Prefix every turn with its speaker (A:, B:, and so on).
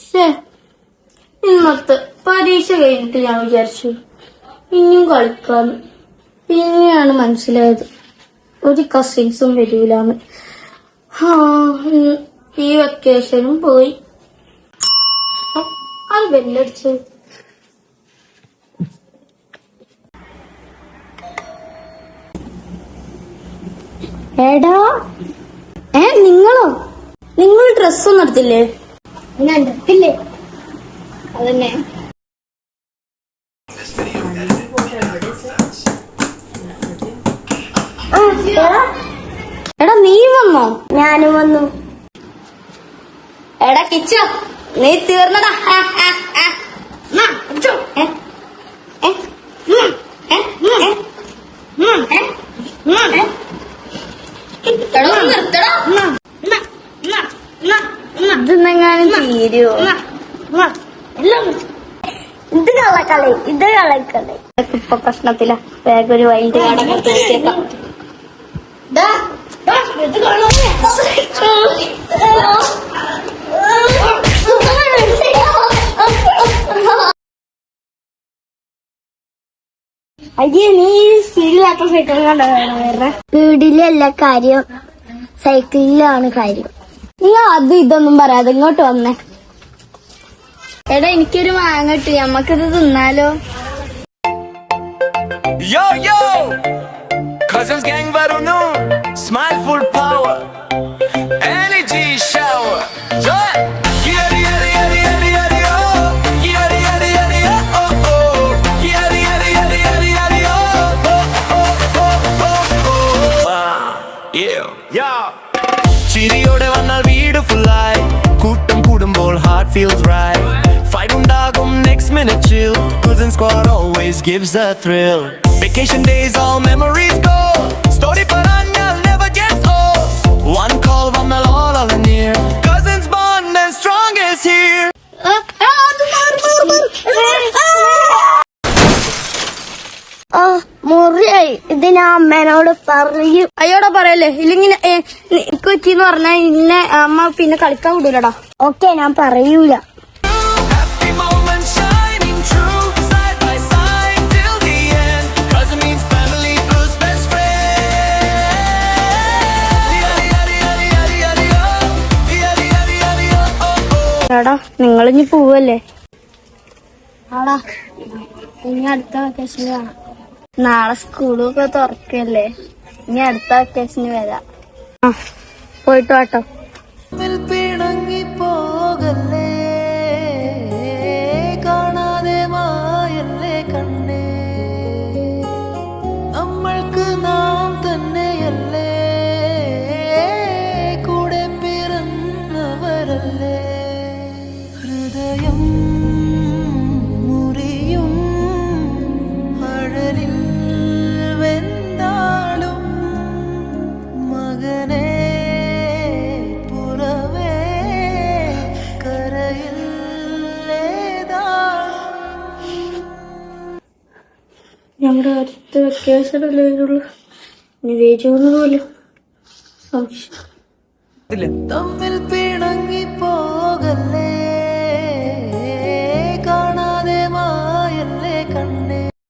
A: ശേ, ഇന്നത്തെ പരീക്ഷ കഴിഞ്ഞിട്ട് ഞാൻ വിചാരിച്ചു ഇനിയും കളിക്കാന്ന്. പിന്നെയാണ് മനസ്സിലായത് ഒരു കസിൻസും വരൂലാന്ന്. ഈ വെക്കേഷനും പോയി. അത് ബെല്ലടിച്ചത്. എടാ, നിങ്ങളോ? നിങ്ങൾ ഡ്രസ്സൊന്നും എടുത്തില്ലേ? ഞാൻ എടുത്തില്ലേ? അതന്നെ. എടാ, നീ വന്നോ? ഞാനും വന്നു. എടാ കിച്ച, നീ തീർന്നടാ. ഇതെന്നെങ്ങാനും തീരുവോ? ഇത് കളക്കളി, ഇത് കളക്കളി. ഇപ്പൊ പ്രശ്നത്തില. വേഗം ഒരു വൈകിട്ട് കാടൊക്കെ തീർച്ചേക്കാം. അയ്യേ, നീ സ്പീഡിലാത്ത സൈക്കിൾ കണ്ട? സ്പീഡിലല്ല കാര്യം, സൈക്കിളിലാണ് കാര്യം. നീ അത് ഇതൊന്നും പറയാതെ ഇങ്ങോട്ട് വന്നേ. എടാ, എനിക്കൊരു മാങ്ങ കിട്ടി, നമ്മക്കിത് തിന്നാലോ?
B: Yo yo, cousins gang varunu, smile full power, energy shower. Joy, yeri yeri yeri yeri yeri oh, yeri yeri yeri oh oh, yeri yeri yeri yeri yeri oh oh oh oh oh. Yeah, yeah. ചിരിയോടെ വന്നാൽ വീട് ഫുള്ളായി, കൂട്ടം കൂടുമ്പോൾ heart feels right. Fight undagum next minute chill, cousin squad always gives a thrill. Vacation days all memories go, story paranyal never gets old. One call vannal all near, cousins bond and strong is here.
A: മുറിയായി. ഇത് ഞാൻ അമ്മേനോട് പറയും. അയ്യോടാ പറയല്ലേ, ഇല്ലെങ്കിൽ കൊച്ചിന്ന് പറഞ്ഞാ ഇന്നെ അമ്മ പിന്നെ കളിക്കാൻ വിടൂലടാ. ഓക്കെ, ഞാൻ പറയൂല. എടാ, നിങ്ങളിഞ്ഞി പോവല്ലേ? ആടാ, ഇനി അടുത്ത വെക്കേഷന് കാണാം. നാളെ സ്കൂളൊക്കെ തുറക്കല്ലേ, ഇനി അടുത്ത വെക്കേഷന് വരാം. പോയിട്ട് വാട്ടോ.
B: പിണങ്ങി പോകല്ലേ, കാണാതെ മായല്ലേ കണ്ണേ, നമ്മൾക്ക് നാം തന്നെയല്ലേ, കൂടെ പിറന്നവരല്ലേ. ഹൃദയം മുറിയും അഴലിൽ വെന്താളും മകനെ പുറവേ കരയിൽ
A: ഞങ്ങളുടെ അടുത്ത വെക്കേഷൻ അല്ലേ വരുള്ളൂ. ഇനി വേജൊന്നു പോലും സംശയം.
B: തമ്മിൽ പിണങ്ങി പോ